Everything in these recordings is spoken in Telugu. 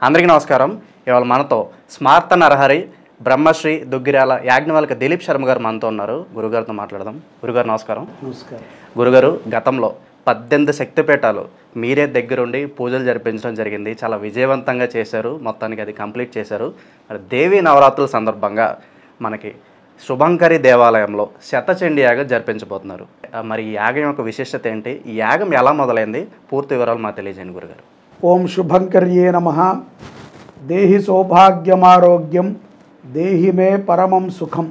అందరికీ నమస్కారం. ఇవాళ మనతో స్మార్త నరహరి బ్రహ్మశ్రీ దుగ్గిరాల యాజ్ఞవల్క దిలీప్ శర్మ గారు మనతో ఉన్నారు. గురుగారితో మాట్లాడదాం. గురుగారు నమస్కారం. నమస్కారం. గురుగారు, గతంలో 18 శక్తిపీఠాలు మీరే దగ్గరుండి పూజలు జరిపించడం జరిగింది. చాలా విజయవంతంగా చేశారు. మొత్తానికి అది కంప్లీట్ చేశారు. మరి దేవీ నవరాత్రుల సందర్భంగా మనకి శుభంకరి దేవాలయంలో శతచండీ యాగం జరిపించబోతున్నారు. మరి ఈ యాగం యొక్క విశిష్టత ఏంటి? ఈ యాగం ఎలా మొదలైంది? పూర్తి వివరాలు మాకు తెలియజేయండి గురుగారు. ఓం శుభంకర్యే నమః. దేహి సౌభాగ్యమారోగ్యం, దేహి మే పరమం సుఖం,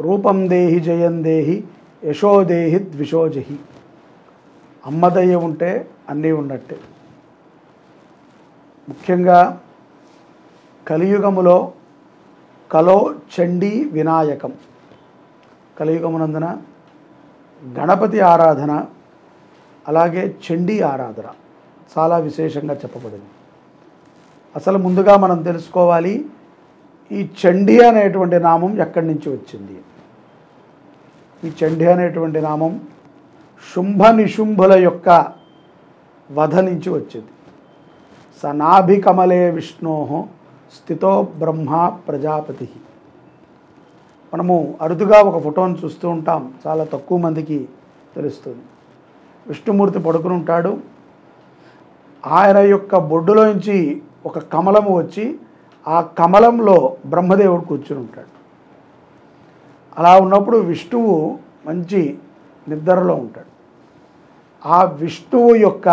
రూపం దేహి జయం దేహి, యశో దేహి ద్విషోజహి. అమ్మదయ్య ఉంటే అన్నీ ఉన్నట్టే. ముఖ్యంగా కలియుగములో కలో చండీ వినాయకం. కలియుగమునందున గణపతి ఆరాధన, అలాగే చండీ ఆరాధన చాలా విశేషంగా చెప్పబడింది. అసలు ముందుగా మనం తెలుసుకోవాలి, ఈ చండీ అనేటువంటి నామం ఎక్కడి నుంచి వచ్చింది. ఈ చండీ అనేటువంటి నామం శుంభ నిశుంభుల యొక్క వధ నుంచి వచ్చింది. సనాభి కమలే విష్ణోః స్థితో బ్రహ్మ ప్రజాపతి. మనము అరుదుగా ఒక ఫోటోను చూస్తూ ఉంటాం, చాలా తక్కువ మందికి తెలుస్తుంది. విష్ణుమూర్తి పడుకుని ఉంటాడు. ఆయన యొక్క బొడ్డులోంచి ఒక కమలము వచ్చి ఆ కమలంలో బ్రహ్మదేవుడు కూర్చుని ఉంటాడు. అలా ఉన్నప్పుడు విష్ణువు మంచి నిద్రలో ఉంటాడు. ఆ విష్ణువు యొక్క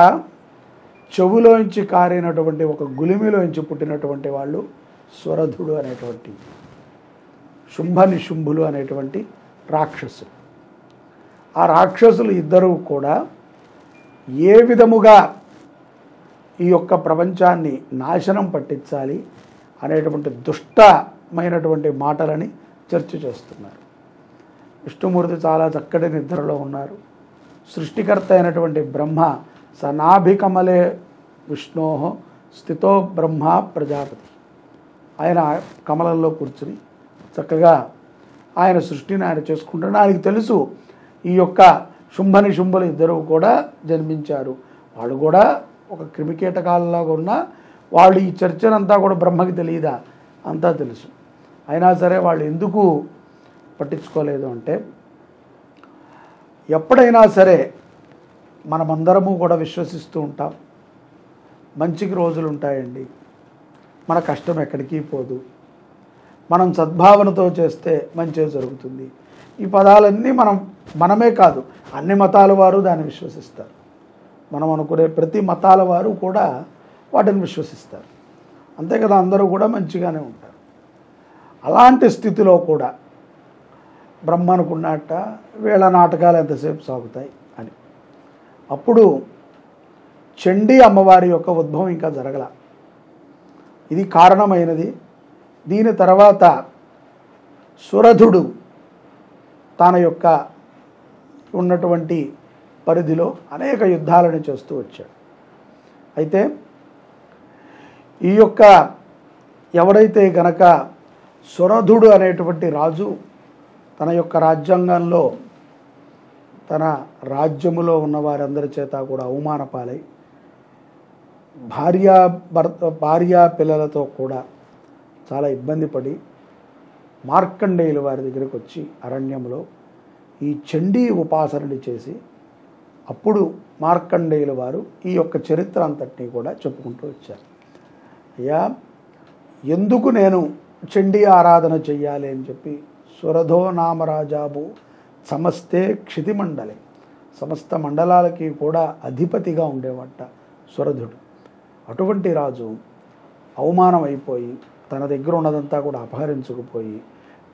చెవులోంచి కారినటువంటి ఒక గులిమిలోంచి పుట్టినటువంటి వాళ్ళు స్వరధుడు అనేటువంటి శుంభ నిశుంభులు అనేటువంటి రాక్షసులు. ఆ రాక్షసులు ఇద్దరూ కూడా ఏ విధముగా ఈ యొక్క ప్రపంచాన్ని నాశనం పట్టించాలి అనేటువంటి దుష్టమైనటువంటి మాటలని చర్చ చేస్తున్నారు. విష్ణుమూర్తి చాలా చక్కటి నిద్రలో ఉన్నారు. సృష్టికర్త అయినటువంటి బ్రహ్మ సనాభికమలే విష్ణోః స్థితో బ్రహ్మ ప్రజాపతి. ఆయన కమలంలో కూర్చుని చక్కగా ఆయన సృష్టిని ఆయన చేసుకుంటాడు. ఆయనకు తెలుసు ఈ యొక్క శుంభని శుంభులు ఇద్దరు కూడా జన్మించారు. వాళ్ళు కూడా ఒక క్రిమికీటకాలలాగా ఉన్నా వాళ్ళు ఈ చర్చనంతా కూడా బ్రహ్మకి తెలియదా? అంతా తెలుసు. అయినా సరే వాళ్ళు ఎందుకు పట్టించుకోలేదు అంటే, ఎప్పుడైనా సరే మనమందరము కూడా విశ్వసిస్తూ ఉంటాం, మంచికి రోజులు ఉంటాయండి, మన కష్టం ఎక్కడికి పోదు, మనం సద్భావనతో చేస్తే మంచి జరుగుతుంది. ఈ పదాలన్నీ మనమే కాదు, అన్ని మతాల వారు దాన్ని విశ్వసిస్తారు. మనం అనుకునే ప్రతి మతాల వారు కూడా వాటిని విశ్వసిస్తారు. అంతే కదా, అందరూ కూడా మంచిగానే ఉంటారు. అలాంటి స్థితిలో కూడా బ్రహ్మ అనుకున్నట్ట వీళ్ళ నాటకాలు ఎంతసేపు సాగుతాయి అని. అప్పుడు చండీ అమ్మవారి యొక్క ఉద్భవం ఇంకా జరగల. ఇది కారణమైనది. దీని తర్వాత సురధుడు తన యొక్క ఉన్నటువంటి పరిధిలో అనేక యుద్ధాలను చేస్తూ వచ్చాడు. అయితే ఈ యొక్క ఎవరైతే గనక సురధుడు అనేటువంటి రాజు తన యొక్క రాజ్యాంగంలో తన రాజ్యములో ఉన్న వారందరి చేత కూడా అవమానపాలై భార్యా పిల్లలతో కూడా చాలా ఇబ్బంది పడి మార్కండేయుల వారి దగ్గరికి వచ్చి అరణ్యంలో ఈ చండీ ఉపాసనని చేసి అప్పుడు మార్కండేయుల వారు ఈ యొక్క చరిత్ర అంతటినీ కూడా చెప్పుకుంటూ వచ్చారు. అయ్యా, ఎందుకు నేను చండీ ఆరాధన చెయ్యాలి అని చెప్పి సురధో నామరాజాబు సమస్తే క్షితిమండలే, సమస్త మండలాలకి కూడా అధిపతిగా ఉండేవాట సురధుడు. అటువంటి రాజు అవమానం అయిపోయి తన దగ్గర ఉన్నదంతా కూడా అపహరించుకుపోయి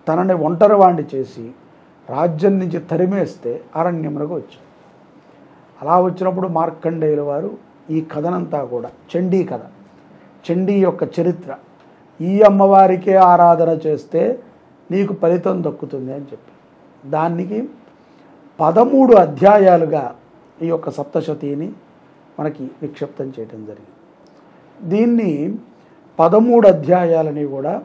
తనని ఒంటరివాణ్ణి చేసి రాజ్యం నుంచి తరిమేస్తే అరణ్యమునకు వచ్చాడు. అలా వచ్చినప్పుడు మార్కండేయుల వారు ఈ కథనంతా కూడా చండీ కథ, చండీ యొక్క చరిత్ర, ఈ అమ్మవారికే ఆరాధన చేస్తే నీకు ఫలితం దక్కుతుంది అని చెప్పి దానికి 13 అధ్యాయాలుగా ఈ యొక్క సప్తశతిని మనకి నిక్షిప్తం చేయడం జరిగింది. దీన్ని 13 అధ్యాయాలని కూడా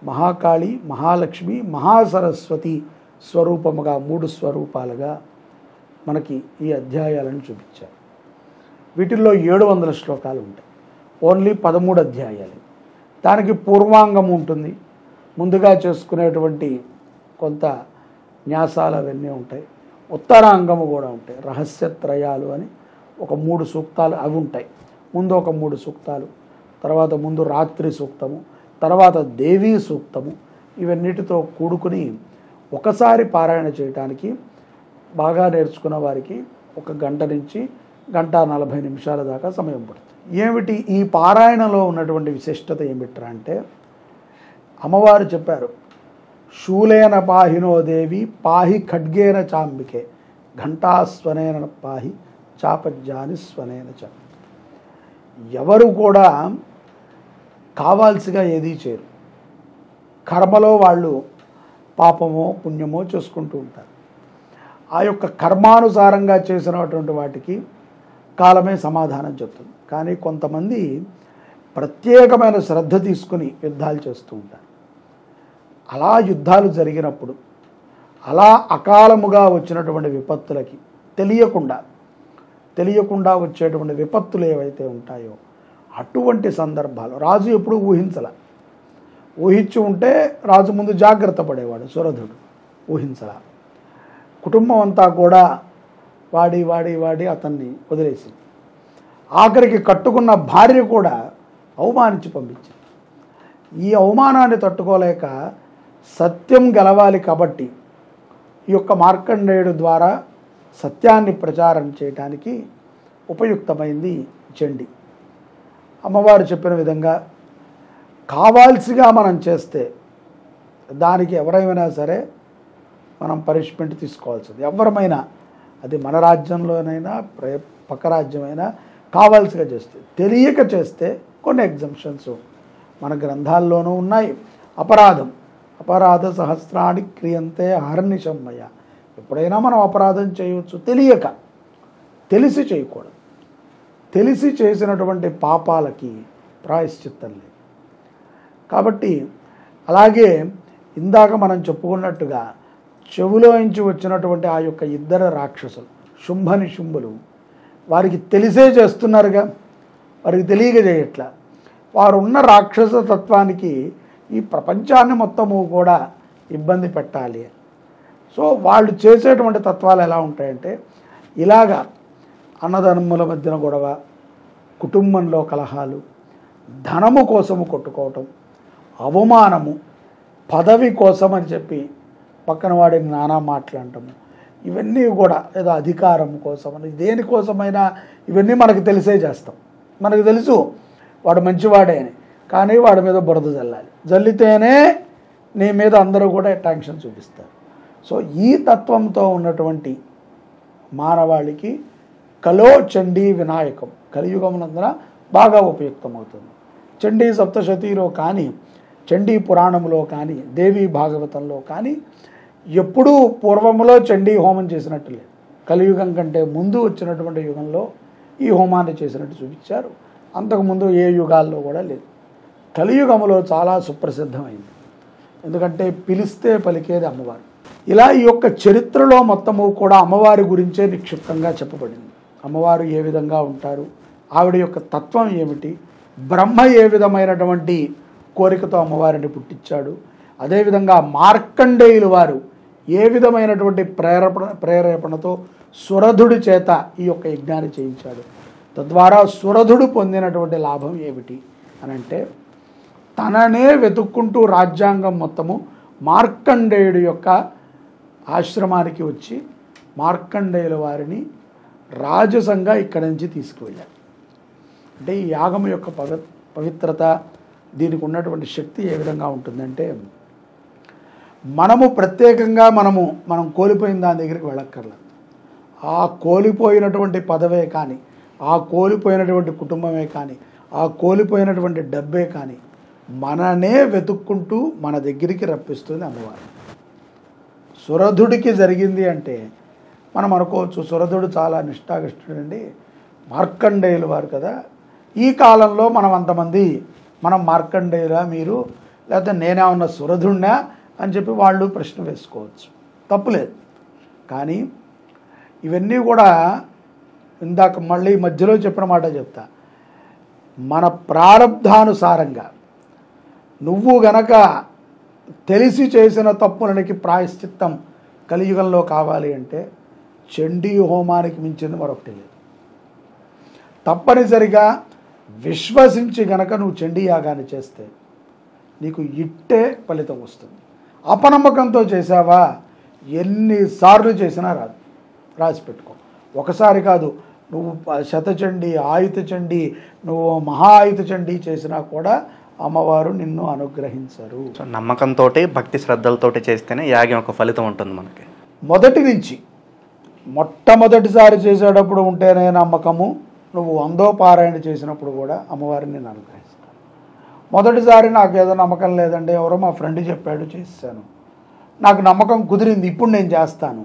మహాకాళి, మహాలక్ష్మి, మహాసరస్వతి స్వరూపముగా 3 స్వరూపాలుగా మనకి ఈ అధ్యాయాలను చూపించారు. వీటిల్లో 700 శ్లోకాలు ఉంటాయి. ఓన్లీ 13 అధ్యాయాలు. దానికి పూర్వాంగం ఉంటుంది, ముందుగా చేసుకునేటువంటి కొంత న్యాసాలు అవన్నీ ఉంటాయి, ఉత్తరాంగము కూడా ఉంటాయి. రహస్యత్రయాలు అని ఒక 3 సూక్తాలు అవి ఉంటాయి. ముందు ఒక 3 సూక్తాలు, తర్వాత ముందు రాత్రి సూక్తము, తర్వాత దేవీ సూక్తము, ఇవన్నిటితో కూడుకుని ఒకసారి పారాయణ చేయటానికి బాగా నేర్చుకున్న వారికి 1 గంట నుంచి 1:40 దాకా సమయం పడుతుంది. ఏమిటి ఈ పారాయణలో ఉన్నటువంటి విశిష్టత ఏమిట్రా అంటే, అమ్మవారు చెప్పారు, శూలేన పాహినో దేవి పాహి ఖడ్గేన చాంబికే ఘంటాస్వనేన పాహి చాపజ్జాని స్వనేన చ. ఎవరు కూడా కావాల్సిగా ఏదీ చేయరు. కర్మలో వాళ్ళు పాపమో పుణ్యమో చేసుకుంటూ ఉంటారు. ఆ యొక్క కర్మానుసారంగా చేసినటువంటి వాటికి కాలమే సమాధానం చెప్తుంది. కానీ కొంతమంది ప్రత్యేకమైన శ్రద్ధ తీసుకుని యుద్ధాలు చేస్తూ ఉంటారు. అలా యుద్ధాలు జరిగినప్పుడు అలా అకాలముగా వచ్చినటువంటి విపత్తులకి తెలియకుండా వచ్చేటువంటి విపత్తులు ఏవైతే ఉంటాయో అటువంటి సందర్భాలు రాజు ఎప్పుడు ఊహించి ఉంటే రాజు ముందు జాగ్రత్త పడేవాడు. సురధుడు ఊహించలా. కుటుంబం అంతా కూడా వాడి అతన్ని వదిలేసింది. ఆఖరికి కట్టుకున్న భార్య కూడా అవమానించి పంపించింది. ఈ అవమానాన్ని తట్టుకోలేక సత్యం గెలవాలి కాబట్టి ఈ యొక్క మార్కండేయుడు ద్వారా సత్యాన్ని ప్రచారం చేయడానికి ఉపయుక్తమైంది చండి. అమ్మవారు చెప్పిన విధంగా కావాల్సిగా మనం చేస్తే దానికి ఎవరైనా సరే మనం పనిష్మెంట్ తీసుకోవాల్సింది. ఎవరమైనా, అది మన రాజ్యంలోనైనా పక్క రాజ్యమైనా కావాల్సిగా చేస్తే, తెలియక చేస్తే కొన్ని ఎగ్జంప్షన్స్ మన గ్రంథాల్లోనూ ఉన్నాయి. అపరాధ సహస్రాన్ని క్రియంతే హర్నిశమ్మయ. ఎప్పుడైనా మనం అపరాధం చేయవచ్చు, తెలిసి చేయకూడదు. తెలిసి చేసినటువంటి పాపాలకి ప్రాయశ్చిత్తం లేదు. కాబట్టి అలాగే ఇందాక మనం చెప్పుకున్నట్టుగా చెవులోంచి వచ్చినటువంటి ఆ యొక్క 2 రాక్షసులు శుంభులు వారికి తెలిసే చేస్తున్నారుగా, వారికి తెలియక చేయట్లా. వారు ఉన్న రాక్షస తత్వానికి ఈ ప్రపంచాన్ని మొత్తము కూడా ఇబ్బంది పెట్టాలి. సో వాళ్ళు చేసేటువంటి తత్వాలు ఎలా ఉంటాయంటే, ఇలాగా అన్నదమ్ముల మధ్యన గొడవ, కుటుంబంలో కలహాలు, ధనము కోసము కొట్టుకోవటం, అవమానము, పదవి కోసం అని చెప్పి పక్కన వాడిని నానా మాట్లాడటము, ఇవన్నీ కూడా ఏదో అధికారం కోసం అని దేనికోసమైనా ఇవన్నీ మనకు తెలిసే చేస్తాం. మనకు తెలుసు వాడు మంచివాడే అని, కానీ వాడి మీద బురద జల్లాలి. జల్లితేనే నీ మీద అందరూ కూడా అట్రాక్షన్ చూపిస్తారు. సో ఈ తత్వంతో ఉన్నటువంటి మానవాళికి కలో చండీ వినాయకం కలియుగమునందున బాగా ఉపయుక్తమవుతుంది. చండీ సప్తశతిలో కానీ, చండీ పురాణంలో కానీ, దేవీ భాగవతంలో కానీ ఎప్పుడూ పూర్వములో చండీ హోమం చేసినట్టు లేదు. కలియుగం కంటే ముందు వచ్చినటువంటి యుగంలో ఈ హోమాన్ని చేసినట్టు చూపించారు. అంతకుముందు ఏ యుగాల్లో కూడా లేదు. కలియుగములో చాలా సుప్రసిద్ధమైంది. ఎందుకంటే పిలిస్తే పలికేది అమ్మవారు. ఇలా ఈ యొక్క చరిత్రలో మొత్తము కూడా అమ్మవారి గురించే నిక్షిప్తంగా చెప్పబడింది. అమ్మవారు ఏ విధంగా ఉంటారు, ఆవిడ యొక్క తత్వం ఏమిటి, బ్రహ్మ ఏ విధమైనటువంటి కోరికతో అమ్మవారిని పుట్టించాడు, అదేవిధంగా మార్కండేయులు వారు ఏ విధమైనటువంటి ప్రేరేపణతో సురధుడి చేత ఈ యొక్క యజ్ఞాన్ని చేయించాడు, తద్వారా సురధుడు పొందినటువంటి లాభం ఏమిటి అని అంటే, తననే వెతుక్కుంటూ రాజ్యాంగం మొత్తము మార్కండేయుడి యొక్క ఆశ్రమానికి వచ్చి మార్కండేయుల వారిని రాజసంగా ఇక్కడి నుంచి తీసుకువెళ్ళారు. అంటే ఈ యాగం యొక్క పవిత్రత, దీనికి ఉన్నటువంటి శక్తి ఏ విధంగా ఉంటుందంటే, మనము ప్రత్యేకంగా మనం కోల్పోయిన దాని దగ్గరికి వెళ్ళక్కర్లేదు. ఆ కోల్పోయినటువంటి పదవే కానీ, ఆ కోల్పోయినటువంటి కుటుంబమే కానీ, ఆ కోల్పోయినటువంటి డబ్బే కానీ మననే వెతుక్కుంటూ మన దగ్గరికి రప్పిస్తుంది అమ్మవారు. సురధుడికి జరిగింది అంటే మనం అనుకోవచ్చు, సురధుడు చాలా నిష్ఠాగష్ఠుడండి, మార్కండేయులు వారు కదా, ఈ కాలంలో మనం మార్కండేయులా మీరు, లేకపోతే నేనేమన్నా సురధుడినా అని చెప్పి వాళ్ళు ప్రశ్న వేసుకోవచ్చు. తప్పులేదు. కానీ ఇవన్నీ కూడా ఇందాక మళ్ళీ మధ్యలో చెప్పిన మాట చెప్తా, మన ప్రారబ్ధానుసారంగా నువ్వు గనక తెలిసి చేసిన తప్పులకి ప్రాయశ్చిత్తం కలియుగంలో కావాలి అంటే చండీ హోమానికి మించింది మరొకటి లేదు. తప్పనిసరిగా విశ్వసించి గనక నువ్వు చండీ యాగాన్ని చేస్తే నీకు ఇట్టే ఫలితం వస్తుంది. అపనమ్మకంతో చేసావా ఎన్నిసార్లు చేసినా రాదు. రాసి పెట్టుకో. ఒకసారి కాదు, నువ్వు శతచండీ, ఆయుత చండీ, నువ్వు మహా ఆయుత చండీ చేసినా కూడా అమ్మవారు నిన్ను అనుగ్రహించరు. నమ్మకంతో భక్తి శ్రద్ధలతోటి చేస్తేనే యాగం ఒక ఫలితం ఉంటుంది మనకి. మొదటి నుంచి మొట్టమొదటిసారి చేసేటప్పుడు ఉంటేనే నమ్మకము, నువ్వు 100వ పారాయణ చేసినప్పుడు కూడా అమ్మవారిని నేను అనుగ్రహిస్తాను. మొదటిసారి నాకు ఏదో నమ్మకం లేదండి, ఎవరో మా ఫ్రెండ్ చెప్పాడు చేశాను, నాకు నమ్మకం కుదిరింది ఇప్పుడు నేను చేస్తాను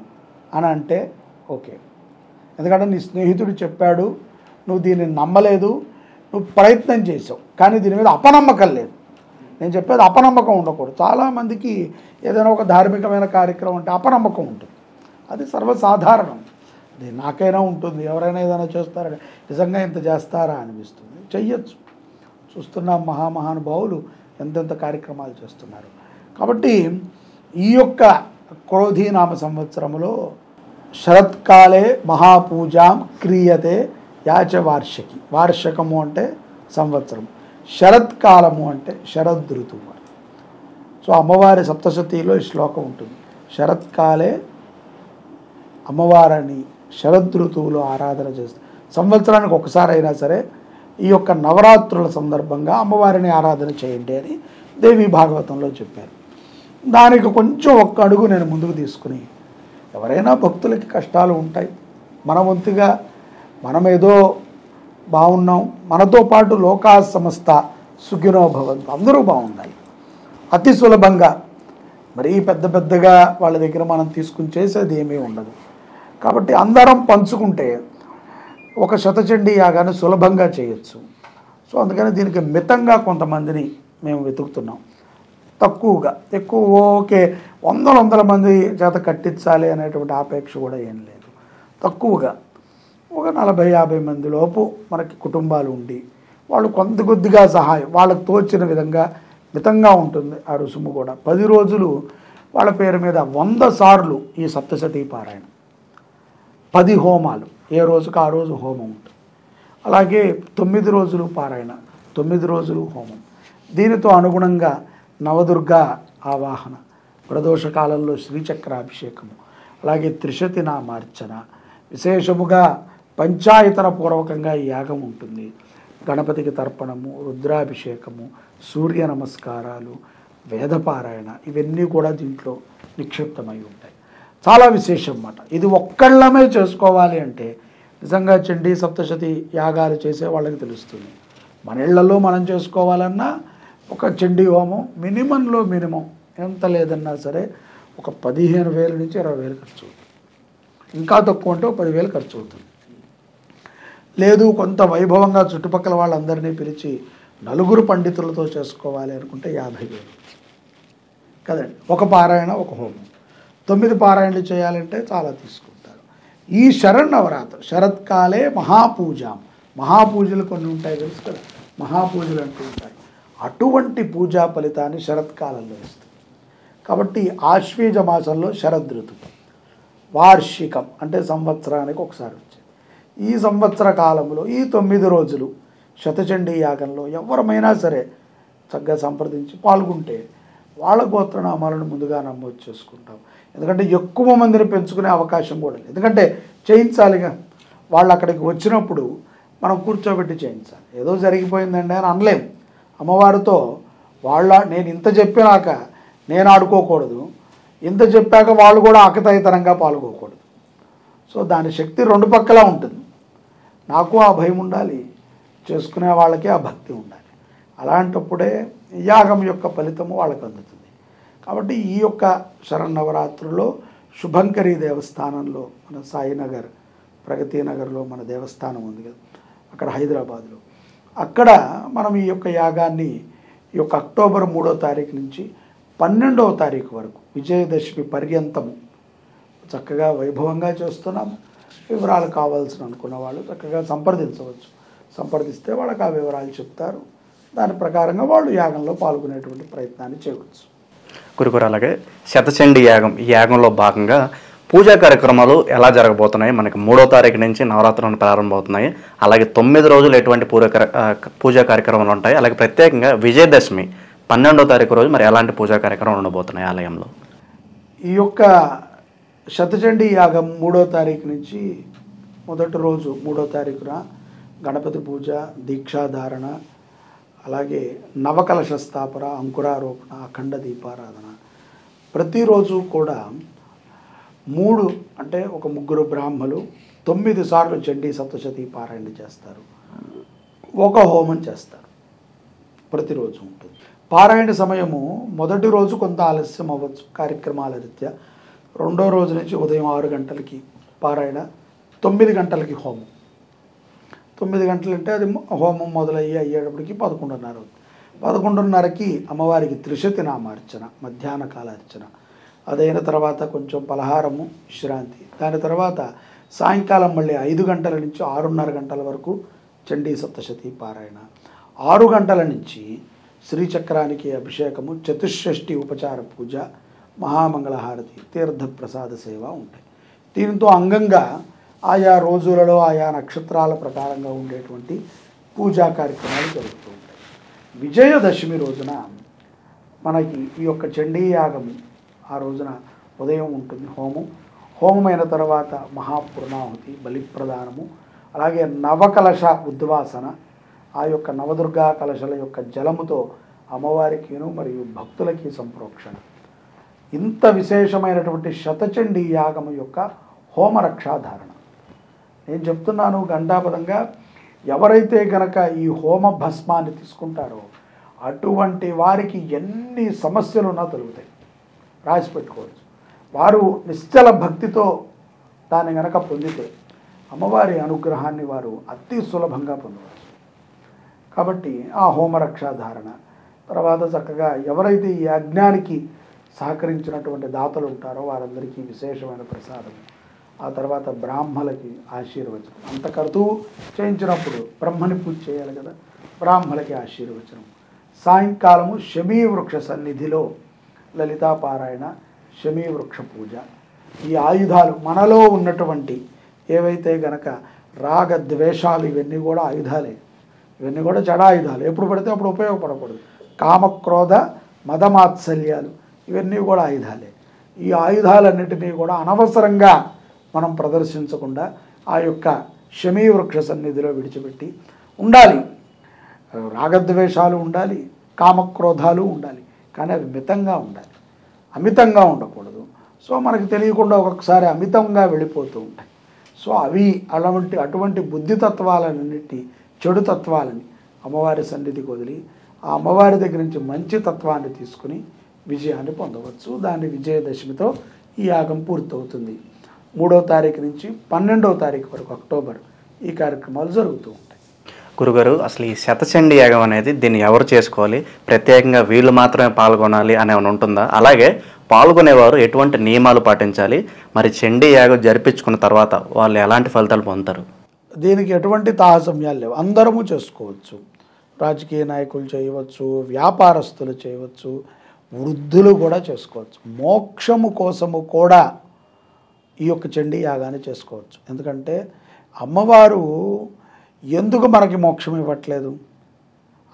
అని అంటే ఓకే. ఎందుకంటే నీ స్నేహితుడు చెప్పాడు, నువ్వు దీన్ని నమ్మలేదు, నువ్వు ప్రయత్నం చేసావు, కానీ దీని మీద అపనమ్మకం లేదు. నేను చెప్పేది అపనమ్మకం ఉండకూడదు. చాలామందికి ఏదైనా ఒక ధార్మికమైన కార్యక్రమం అంటే అపనమ్మకం ఉంటుంది. అది సర్వసాధారణం. అది నాకైనా ఉంటుంది. ఎవరైనా ఏదైనా చేస్తారంటే నిజంగా ఇంత చేస్తారా అనిపిస్తుంది. చెయ్యొచ్చు. చూస్తున్నాం మహామహానుభావులు ఎంతెంత కార్యక్రమాలు చేస్తున్నారు. కాబట్టి ఈ యొక్క క్రోధీనామ సంవత్సరంలో శరత్కాలే మహాపూజాం క్రియతే యాచ వార్షికి. వార్షికము అంటే సంవత్సరం, శరత్కాలము అంటే శరదృతువు. సో అమ్మవారి సప్తశతిలో ఈ శ్లోకం ఉంటుంది. శరత్కాలే అమ్మవారిని శరదృతువులో ఆరాధన చేస్తారు. సంవత్సరానికి ఒకసారి అయినా సరే ఈ యొక్క నవరాత్రుల సందర్భంగా అమ్మవారిని ఆరాధన చేయండి అని దేవి భాగవతంలో చెప్పారు. దానికి కొంచెం ఒక్క అడుగు నేను ముందుకు తీసుకుని, ఎవరైనా భక్తులకి కష్టాలు ఉంటాయి, మన వంతుగా మనం ఏదో బాగున్నాం, మనతో పాటు లోకా సమస్త సుఖినో భవంతు, అందరూ బాగుండాలి. అతి సులభంగా మరీ పెద్దగా వాళ్ళ దగ్గర మనం తీసుకుని చేసేది ఏమీ ఉండదు. కాబట్టి అందరం పంచుకుంటే ఒక శతచండీ యాగాన్ని సులభంగా చేయొచ్చు. సో అందుకని దీనికి మితంగా కొంతమందిని మేము వెతుకుతున్నాం. తక్కువగా, ఎక్కువ ఓకే వందల మంది చేత కట్టించాలి అనేటువంటి ఆపేక్ష కూడా ఏం లేదు. తక్కువగా ఒక 40-50 మంది లోపు మనకి కుటుంబాలు ఉండి వాళ్ళు కొద్దిగా సహాయం వాళ్ళకు తోచిన విధంగా మితంగా ఉంటుంది. ఆ రుసుము కూడా 10 రోజులు వాళ్ళ పేరు మీద 100 సార్లు ఈ సప్తశతీ పారాయణ, 10 హోమాలు, ఏ రోజుకు ఆ రోజు హోమం ఉంటుంది. అలాగే 9 రోజులు పారాయణ, 9 రోజులు హోమం. దీనితో అనుగుణంగా నవదుర్గా ఆవాహన, ప్రదోష కాలంలో శ్రీచక్రాభిషేకము, అలాగే త్రిశతి నామార్చన, విశేషముగా పంచాయతన పూర్వకంగా ఈ యాగం ఉంటుంది. గణపతికి తర్పణము, రుద్రాభిషేకము, సూర్య నమస్కారాలు, వేదపారాయణ, ఇవన్నీ కూడా దీంట్లో నిక్షిప్తమై ఉంటాయి. చాలా విశేషం అన్నమాట. ఇది ఒక్కళ్ళమే చేసుకోవాలి అంటే నిజంగా చండీ సప్తశతి యాగాలు చేసే వాళ్ళకి తెలుస్తుంది. మన ఇళ్లలో మనం చేసుకోవాలన్నా ఒక చండీ హోమం మినిమంలో మినిమం ఎంత లేదన్నా సరే ఒక 15,000 నుంచి 20,000 ఖర్చు అవుతుంది. ఇంకా తక్కువ అంటే 10,000 ఖర్చు అవుతుంది. లేదు కొంత వైభవంగా చుట్టుపక్కల వాళ్ళందరినీ పిలిచి నలుగురు పండితులతో చేసుకోవాలి అనుకుంటే 50,000 కదండి. ఒక పారాయణ, ఒక హోమం. 9 పారాయణలు చేయాలంటే చాలా తీసుకుంటారు. ఈ శరన్నవరాత్రి శరత్కాలే మహాపూజాం, మహాపూజలు కొన్ని ఉంటాయి తెలుసు కదా, మహాపూజలు అంటూ ఉంటాయి. అటువంటి పూజా ఫలితాన్ని శరత్కాలంలో ఇస్తుంది. కాబట్టి ఆశ్వీజ మాసంలో శరదృతువు, వార్షికం అంటే సంవత్సరానికి ఒకసారి వచ్చేది. ఈ సంవత్సర కాలంలో ఈ 9 రోజులు శతచండీ యాగంలో ఎవరమైనా సరే చక్కగా సంప్రదించి పాల్గొంటే వాళ్ళ గోత్రనామాలను ముందుగా నమోదు చేసుకుంటాం. ఎందుకంటే ఎక్కువ మందిని పెంచుకునే అవకాశం కూడా లేదు. ఎందుకంటే చేయించాలిగా, వాళ్ళు అక్కడికి వచ్చినప్పుడు మనం కూర్చోబెట్టి చేయించాలి. ఏదో జరిగిపోయిందండి అని అనలేం. అమ్మవారితో నేను ఇంత చెప్పినాక నేను ఆడుకోకూడదు, ఇంత చెప్పాక వాళ్ళు కూడా ఆకతాయితనంగా పాల్గొకూడదు. సో దాని శక్తి 2 పక్కలా ఉంటుంది. నాకు ఆ భయం ఉండాలి, చేసుకునే వాళ్ళకి ఆ భక్తి ఉండాలి. అలాంటప్పుడే యాగం యొక్క ఫలితము వాళ్ళకు అందుతుంది. కాబట్టి ఈ యొక్క శరన్నవరాత్రుల్లో శుభంకరి దేవస్థానంలో, మన సాయినగర్ ప్రగతి నగర్లో మన దేవస్థానం ఉంది కదా, అక్కడ హైదరాబాద్లో, అక్కడ మనం ఈ యొక్క యాగాన్ని ఈ యొక్క అక్టోబర్ 3వ తారీఖు నుంచి 12వ తారీఖు వరకు విజయదశమి పర్యంతము చక్కగా వైభవంగా చేస్తున్నాము. వివరాలు కావాల్సిన అనుకున్న వాళ్ళు చక్కగా సంప్రదించవచ్చు. సంప్రదిస్తే వాళ్ళకి ఆ వివరాలు చెప్తారు. దాని ప్రకారంగా వాళ్ళు యాగంలో పాల్గొనేటువంటి ప్రయత్నాన్ని చేయవచ్చు. గురుగారు, అలాగే శతచండీ యాగం, ఈ యాగంలో భాగంగా పూజా కార్యక్రమాలు ఎలా జరగబోతున్నాయి? మనకి 3వ తారీఖు నుంచి నవరాత్రులు ప్రారంభమవుతున్నాయి. అలాగే 9 రోజులు ఎటువంటి పూజా కార్యక్రమాలు ఉంటాయి? అలాగే ప్రత్యేకంగా విజయదశమి 12వ తారీఖు రోజు మరి ఎలాంటి పూజా కార్యక్రమాలు ఉండబోతున్నాయి ఆలయంలో? ఈ యొక్క శతచండీ యాగం 3వ తారీఖు నుంచి మొదటి రోజు 3వ తారీఖున గణపతి పూజ, దీక్షాధారణ, అలాగే నవకలశ స్థాపన, అంకురారోపణ, అఖండ దీపారాధన. ప్రతిరోజు కూడా 3 అంటే ఒక 3 బ్రాహ్మలు 9 సార్లు చండీ సప్తశతి పారాయణ చేస్తారు. ఒక హోమం చేస్తారు. ప్రతిరోజు ఉంటుంది. పారాయణ సమయము మొదటి రోజు కొంత ఆలస్యం అవ్వచ్చు కార్యక్రమాల రీత్యా. 2వ రోజు నుంచి ఉదయం 6 గంటలకి పారాయణ, 9 గంటలకి హోమం. 9 గంటలంటే అది హోమం అయ్యేటప్పటికి 11:30. 11:30కి అమ్మవారికి త్రిశతి నామార్చన, మధ్యాహ్న కాల అర్చన. అదైన తర్వాత కొంచెం పలహారము, విశ్రాంతి. దాని తర్వాత సాయంకాలం మళ్ళీ 5 గంటల నుంచి 6:30 గంటల వరకు చండీ సప్తశతి పారాయణ. 6 గంటల నుంచి శ్రీచక్రానికి అభిషేకము, చతుషష్ఠి ఉపచార పూజ, మహామంగళహారతి, తీర్థప్రసాద సేవ ఉంటాయి. దీంతో అంగంగా ఆయా రోజులలో ఆయా నక్షత్రాల ప్రకారంగా ఉండేటువంటి పూజా కార్యక్రమాలు జరుగుతూ ఉంటాయి. విజయదశమి రోజున మనకి ఈ యొక్క చండీ యాగము ఆ రోజున ఉదయం ఉంటుంది. హోమమైన తర్వాత మహాపూర్ణాహుతి, బలిప్రదానము, అలాగే నవకలశ ఉద్వాసన, ఆ యొక్క నవదుర్గా కలశల యొక్క జలముతో అమ్మవారికిను మరియు భక్తులకి సంప్రోక్షణ. ఇంత విశేషమైనటువంటి శతచండీ యాగము యొక్క హోమరక్షాధారణ నేను చెప్తున్నాను. ఘంటాపదంగా ఎవరైతే గనక ఈ హోమ భస్మాన్ని తీసుకుంటారో అటువంటి వారికి ఎన్ని సమస్యలున్నా తొలుగుతాయి. రాసి పెట్టుకోవచ్చు. వారు నిశ్చల భక్తితో దాన్ని గనక పొందితే అమ్మవారి అనుగ్రహాన్ని వారు అతి సులభంగా పొందవచ్చు. కాబట్టి ఆ హోమరక్షాధారణ తర్వాత చక్కగా ఎవరైతే ఈ యజ్ఞానికి సహకరించినటువంటి దాతలు ఉంటారో వారందరికీ విశేషమైన ప్రసాదం. ఆ తర్వాత బ్రాహ్మలకి ఆశీర్వచనం. అంత కర్తువు చేయించినప్పుడు బ్రహ్మని పూజ చేయాలి కదా, బ్రాహ్మలకి ఆశీర్వచనం. సాయంకాలము శమీ వృక్ష సన్నిధిలో లలితాపారాయణ, శమీ వృక్ష పూజ. ఈ ఆయుధాలు మనలో ఉన్నటువంటి ఏవైతే గనక రాగద్వేషాలు ఇవన్నీ కూడా ఆయుధాలే. ఇవన్నీ కూడా జడాయుధాలు. ఎప్పుడు పడితే అప్పుడు ఉపయోగపడకూడదు. కామక్రోధ మదమాత్సల్యాలు ఇవన్నీ కూడా ఆయుధాలే. ఈ ఆయుధాలన్నిటినీ కూడా అనవసరంగా మనం ప్రదర్శించకుండా ఆ యొక్క శమీ వృక్ష సన్నిధిలో విడిచిపెట్టి ఉండాలి. రాగద్వేషాలు ఉండాలి, కామక్రోధాలు ఉండాలి, కానీ అవి మితంగా ఉండాలి, అమితంగా ఉండకూడదు. సో మనకు తెలియకుండా ఒక్కొక్కసారి అమితంగా వెళ్ళిపోతూ ఉంటాయి. సో అవి అటువంటి బుద్ధితత్వాలన్నిటి, చెడు తత్వాలని అమ్మవారి సన్నిధికి వదిలి ఆ అమ్మవారి దగ్గర నుంచి మంచి తత్వాన్ని తీసుకుని విజయాన్ని పొందవచ్చు. దాని విజయదశమితో ఈ యాగం పూర్తవుతుంది. 3వ తారీఖు నుంచి 12వ తారీఖు వరకు అక్టోబర్ ఈ కార్యక్రమాలు జరుగుతూ ఉంటాయి. గురుగారు, అసలు ఈ శతచండీ యాగం అనేది దీన్ని ఎవరు చేసుకోవాలి? ప్రత్యేకంగా వీళ్ళు మాత్రమే పాల్గొనాలి అని ఏమైనా ఉంటుందా? అలాగే పాల్గొనేవారు ఎటువంటి నియమాలు పాటించాలి? మరి చండీ యాగం జరిపించుకున్న తర్వాత వాళ్ళు ఎలాంటి ఫలితాలు పొందుతారు? దీనికి ఎటువంటి తారతమ్యాలు లేవు. అందరము చేసుకోవచ్చు. రాజకీయ నాయకులు చేయవచ్చు, వ్యాపారస్తులు చేయవచ్చు, వృద్ధులు కూడా చేసుకోవచ్చు. మోక్షము కోసము కూడా ఈ యొక్క చండీ యాగాన్ని చేసుకోవచ్చు. ఎందుకంటే అమ్మవారు ఎందుకు మనకి మోక్షం ఇవ్వట్లేదు?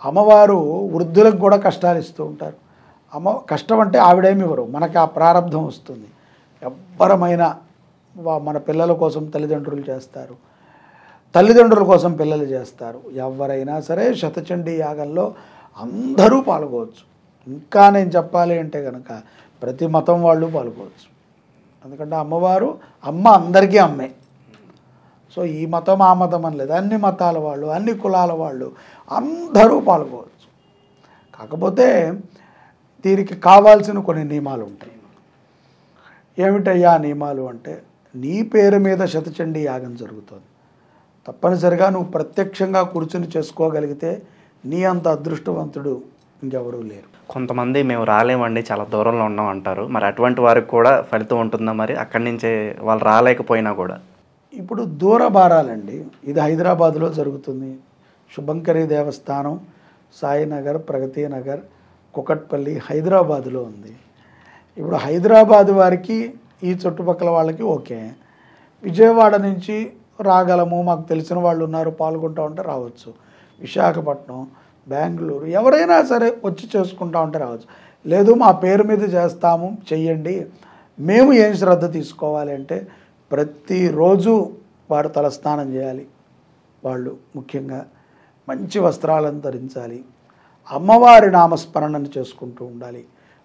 అమ్మవారు వృద్ధులకు కూడా కష్టాలు ఇస్తూ ఉంటారు. కష్టం అంటే ఆవిడేమి ఇవ్వరు, మనకి ఆ ప్రారంధం వస్తుంది. ఎవ్వరమైనా మన పిల్లల కోసం తల్లిదండ్రులు చేస్తారు, తల్లిదండ్రుల కోసం పిల్లలు చేస్తారు. ఎవరైనా సరే శతచండీ యాగంలో అందరూ పాల్గొవచ్చు. ఇంకా నేను చెప్పాలి అంటే కనుక ప్రతి మతం వాళ్ళు పాల్గొవచ్చు. ఎందుకంటే అమ్మ అందరికీ అమ్మే. సో ఈ మతం ఆ మతం అని లేదు, అన్ని మతాల వాళ్ళు, అన్ని కులాల వాళ్ళు అందరూ పాల్గొవచ్చు. కాకపోతే దీనికి కావాల్సిన కొన్ని నియమాలు ఉంటాయి. ఏమిటయ్యా నియమాలు అంటే, నీ పేరు మీద శతచండీ యాగం జరుగుతుంది. తప్పనిసరిగా నువ్వు ప్రత్యక్షంగా కూర్చుని చేసుకోగలిగితే నీ అంత అదృష్టవంతుడు ఇంకెవరూ లేరు. కొంతమంది మేము రాలేమండి, చాలా దూరంలో ఉన్నాం అంటారు. మరి అటువంటి వారికి కూడా ఫలితం ఉంటుందా? మరి అక్కడి నుంచే వాళ్ళు రాలేకపోయినా కూడా ఇప్పుడు దూర భారాలండి. ఇది హైదరాబాద్లో జరుగుతుంది, శుభంకరి దేవస్థానం సాయినగర్, ప్రగతి నగర్, కుకట్పల్లి హైదరాబాదులో ఉంది. ఇప్పుడు హైదరాబాద్ వారికి ఈ చుట్టుపక్కల వాళ్ళకి ఓకే, విజయవాడ నుంచి రాగలము, మాకు తెలిసిన వాళ్ళు ఉన్నారు పాల్గొంటూ ఉంటే రావచ్చు. విశాఖపట్నం, బెంగళూరు ఎవరైనా సరే వచ్చి చేసుకుంటా ఉంటే రావచ్చు. లేదు మా పేరు మీద చేస్తాము చెయ్యండి, మేము ఏం శ్రద్ధ తీసుకోవాలి అంటే ప్రతిరోజు వారు తలస్నానం చేయాలి, వాళ్ళు ముఖ్యంగా మంచి వస్త్రాలను ధరించాలి, అమ్మవారి నామస్మరణను చేసుకుంటూ ఉండాలి.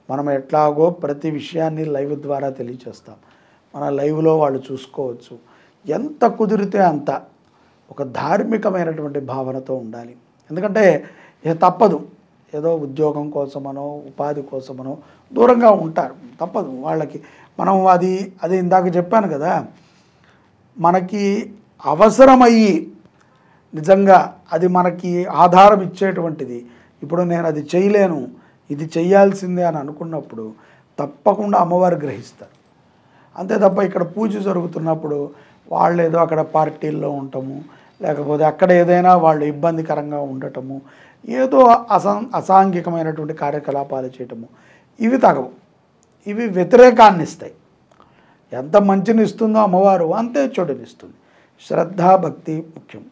మనం ఎట్లాగో ప్రతి విషయాన్ని లైవ్ ద్వారా తెలియచేస్తాం, మన లైవ్లో వాళ్ళు చూసుకోవచ్చు. ఎంత కుదిరితే అంత ఒక ధార్మికమైనటువంటి భావనతో ఉండాలి. ఎందుకంటే తప్పదు, ఏదో ఉద్యోగం కోసమనో ఉపాధి కోసమనో దూరంగా ఉంటారు, తప్పదు వాళ్ళకి. మనం అది ఇందాక చెప్పాను కదా, మనకి అవసరమయ్యి నిజంగా అది మనకి ఆధారం ఇచ్చేటువంటిది. ఇప్పుడు నేను అది చేయలేను, ఇది చెయ్యాల్సిందే అని అనుకున్నప్పుడు తప్పకుండా అమ్మవారు గ్రహిస్తారు. అంతే తప్ప ఇక్కడ పూజ జరుగుతున్నప్పుడు వాళ్ళు ఏదో అక్కడ పార్టీల్లో ఉండటము, లేకపోతే అక్కడ ఏదైనా వాళ్ళు ఇబ్బందికరంగా ఉండటము, ఏదో అసాంఘికమైనటువంటి కార్యకలాపాలు చేయటము, ఇవి తగవు. ఇవి వ్యతిరేకాన్ని ఇస్తాయి. ఎంత మంచిని ఇస్తుందో అమ్మవారు అంతే చెడునిస్తుంది. శ్రద్ధ భక్తి ముఖ్యం.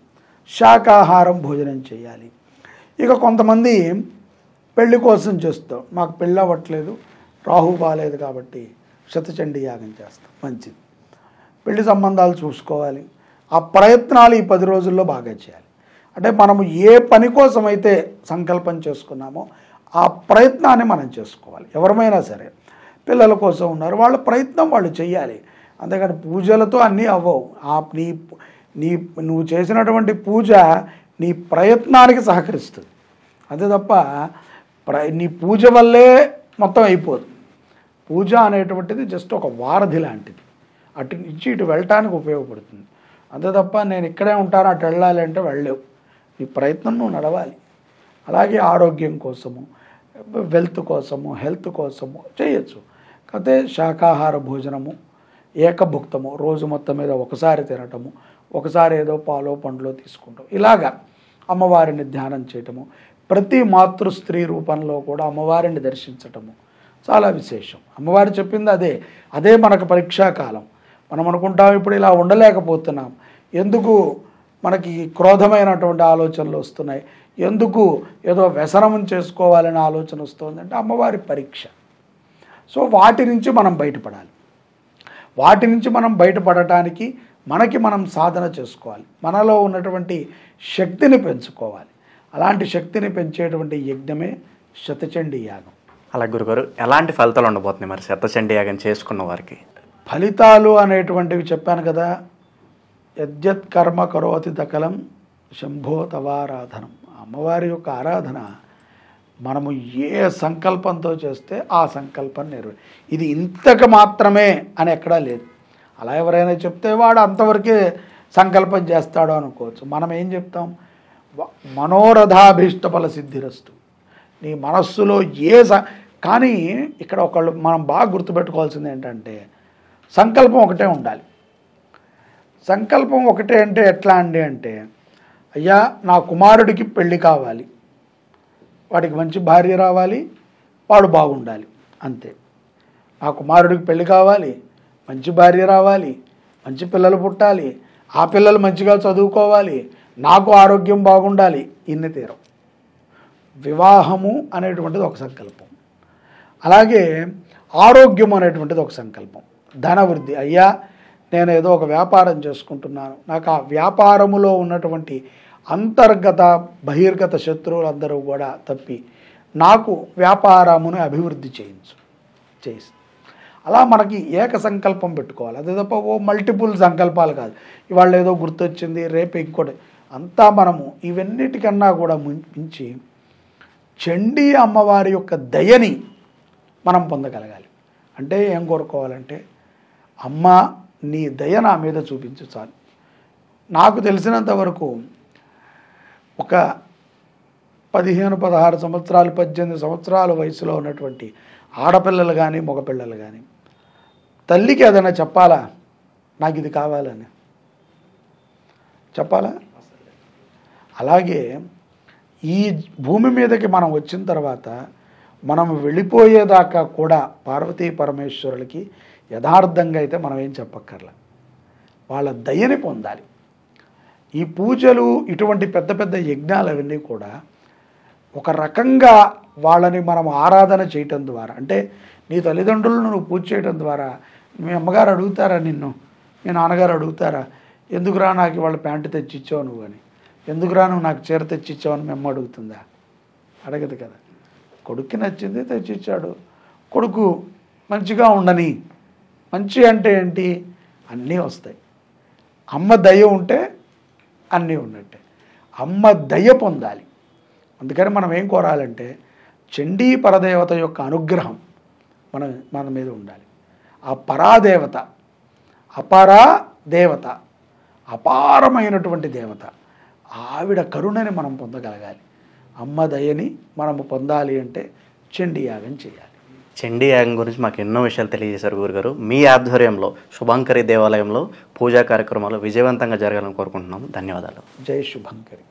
శాకాహారం భోజనం చేయాలి. ఇక కొంతమంది పెళ్లి కోసం చేస్తాం, మాకు పెళ్ళి అవ్వట్లేదు, రాహు బాలేదు కాబట్టి శతచండీ యాగం చేస్తాం, మంచిది. పెళ్లి సంబంధాలు చూసుకోవాలి. ఆ ప్రయత్నాలు ఈ 10 రోజుల్లో బాగా చేయాలి. అంటే మనము ఏ పని కోసమైతే సంకల్పం చేసుకున్నామో ఆ ప్రయత్నాన్ని మనం చేసుకోవాలి. ఎవరమైనా సరే పిల్లల కోసం ఉన్నారు, వాళ్ళ ప్రయత్నం వాళ్ళు చేయాలి. అంతేకాని పూజలతో అన్నీ అవ్వవు. నువ్వు చేసినటువంటి పూజ నీ ప్రయత్నానికి సహకరిస్తుంది. అంతే తప్ప నీ పూజ వల్లే మొత్తం అయిపోదు. పూజ అనేటువంటిది జస్ట్ ఒక వారధి లాంటిది, అటు నుంచి ఇటు వెళ్ళటానికి ఉపయోగపడుతుంది. అంతే తప్ప నేను ఇక్కడే ఉంటాను అటు వెళ్ళాలి అంటే వెళ్ళలేవు. నీ ప్రయత్నం నువ్వు నడవాలి. అలాగే ఆరోగ్యం కోసము, వెల్త్ కోసము, హెల్త్ కోసము చేయొచ్చు. కాకపోతే శాకాహార భోజనము, ఏకభుక్తము, రోజు మొత్తం మీద ఒకసారి తినటము, ఒకసారి ఏదో పాలో పండ్లో తీసుకుంటాం. ఇలాగా అమ్మవారిని ధ్యానం చేయటము, ప్రతి మాతృస్త్రీ రూపంలో కూడా అమ్మవారిని దర్శించటము చాలా విశేషం. అమ్మవారు చెప్పింది అదే మనకు పరీక్షాకాలం. మనం అనుకుంటాం ఇప్పుడు ఇలా ఉండలేకపోతున్నాం, ఎందుకు మనకి క్రోధమైనటువంటి ఆలోచనలు వస్తున్నాయి, ఎందుకు ఏదో వ్యసనం చేసుకోవాలనే ఆలోచన వస్తుంది అంటే అమ్మవారి పరీక్ష. సో వాటి నుంచి మనం బయటపడాలి. వాటి నుంచి మనం బయటపడటానికి మనం సాధన చేసుకోవాలి, మనలో ఉన్నటువంటి శక్తిని పెంచుకోవాలి. అలాంటి శక్తిని పెంచేటువంటి యజ్ఞమే శతచండీ యాగం. అలా గురుగారు ఎలాంటి ఫలితాలు ఉండబోతున్నాయి మరి శతచండీ యాగం చేసుకున్న వారికి? ఫలితాలు అనేటువంటివి చెప్పాను కదా, యద్యత్ కర్మ కరోతి దకలం శంభో తవారాధనం. అమ్మవారి యొక్క ఆరాధన మనము ఏ సంకల్పంతో చేస్తే ఆ సంకల్పం ఇది ఇంతకు మాత్రమే అని ఎక్కడా లేదు. అలా ఎవరైనా చెప్తే వాడు అంతవరకే సంకల్పం చేస్తాడు అనుకోవచ్చు. మనం ఏం చెప్తాం, మనోరథాభీష్ట ఫల సిద్ధిరస్తు. నీ మనస్సులో కానీ ఇక్కడ మనం బాగా గుర్తుపెట్టుకోవాల్సింది ఏంటంటే సంకల్పం ఒకటే ఉండాలి. సంకల్పం ఒకటే అంటే ఎట్లా అండి అంటే, అయ్యా నా కుమారుడికి పెళ్ళి కావాలి, వాడికి మంచి భార్య రావాలి, వాడు బాగుండాలి, అంతే. నా కుమారుడికి పెళ్ళి కావాలి, మంచి భార్య రావాలి, మంచి పిల్లలు పుట్టాలి, ఆ పిల్లలు మంచిగా చదువుకోవాలి, నాకు ఆరోగ్యం బాగుండాలి, ఇన్ని తీరం. వివాహము అనేటువంటిది ఒక సంకల్పం, అలాగే ఆరోగ్యం అనేటువంటిది ఒక సంకల్పం. ధనవృద్ధి, అయ్యా నేను ఏదో ఒక వ్యాపారం చేసుకుంటున్నాను, నాకు ఆ వ్యాపారములో ఉన్నటువంటి అంతర్గత బహిర్గత శత్రువులందరూ కూడా తప్పి నాకు వ్యాపారమును అభివృద్ధి చేసి అలా మనకి ఏక సంకల్పం పెట్టుకోవాలి. అదే తప్ప మల్టిపుల్ సంకల్పాలు కాదు. ఇవాళ ఏదో గుర్తొచ్చింది, రేపు ఇంకోటి, అంతా మనము ఇవన్నిటికన్నా కూడా మించి చండీ అమ్మవారి యొక్క దయని మనం పొందగలగాలి. అంటే ఏం కోరుకోవాలంటే, అమ్మ నీ దయ నా మీద చూపించు చాలు. నాకు తెలిసినంత వరకు ఒక 15-16 సంవత్సరాలు 18 సంవత్సరాల వయసులో ఉన్నటువంటి ఆడపిల్లలు కానీ మగపిల్లలు కానీ తల్లికి ఏదైనా చెప్పాలా, నాకు ఇది కావాలని చెప్పాలా? అలాగే ఈ భూమి మీదకి మనం వచ్చిన తర్వాత మనం వెళ్ళిపోయేదాకా కూడా పార్వతీ పరమేశ్వరులకి యథార్థంగా అయితే మనం ఏం చెప్పక్కర్లా, వాళ్ళ దయని పొందాలి. ఈ పూజలు ఇటువంటి పెద్ద పెద్ద యజ్ఞాలు అవన్నీ కూడా ఒక రకంగా వాళ్ళని మనం ఆరాధన చేయటం ద్వారా, అంటే నీ తల్లిదండ్రులను నువ్వు పూజ చేయడం ద్వారా మీ అమ్మగారు అడుగుతారా నిన్ను, మీ నాన్నగారు అడుగుతారా ఎందుకురా నాకు వాళ్ళ ప్యాంటు తెచ్చిచ్చావు నువ్వు అని, ఎందుకురా నువ్వు నాకు చీర తెచ్చిచ్చావు అని మీ అమ్మ అడుగుతుందా? అడగదు కదా. కొడుక్కి నచ్చింది తెచ్చిచ్చాడు, కొడుకు మంచిగా ఉండని. మంచి అంటే ఏంటి? అన్నీ వస్తాయి. అమ్మ దయ ఉంటే అన్నీ ఉన్నట్టే. అమ్మ దయ పొందాలి. అందుకని మనం ఏం కోరాలంటే చండీ పరదేవత యొక్క అనుగ్రహం మన మీద ఉండాలి. ఆ పరాదేవత, అపరా దేవత, అపారమైనటువంటి దేవత, ఆవిడ కరుణని మనం పొందగలగాలి. అమ్మ దయని మనము పొందాలి అంటే చండీ యాగం చేయాలి. చండీ యాగం గురించి మాకు ఎన్నో విషయాలు తెలియజేశారు గురుగారు. మీ ఆధ్వర్యంలో శుభంకరి దేవాలయంలో పూజా కార్యక్రమాలు విజయవంతంగా జరగాలని కోరుకుంటున్నాము. ధన్యవాదాలు. జై శుభంకరి.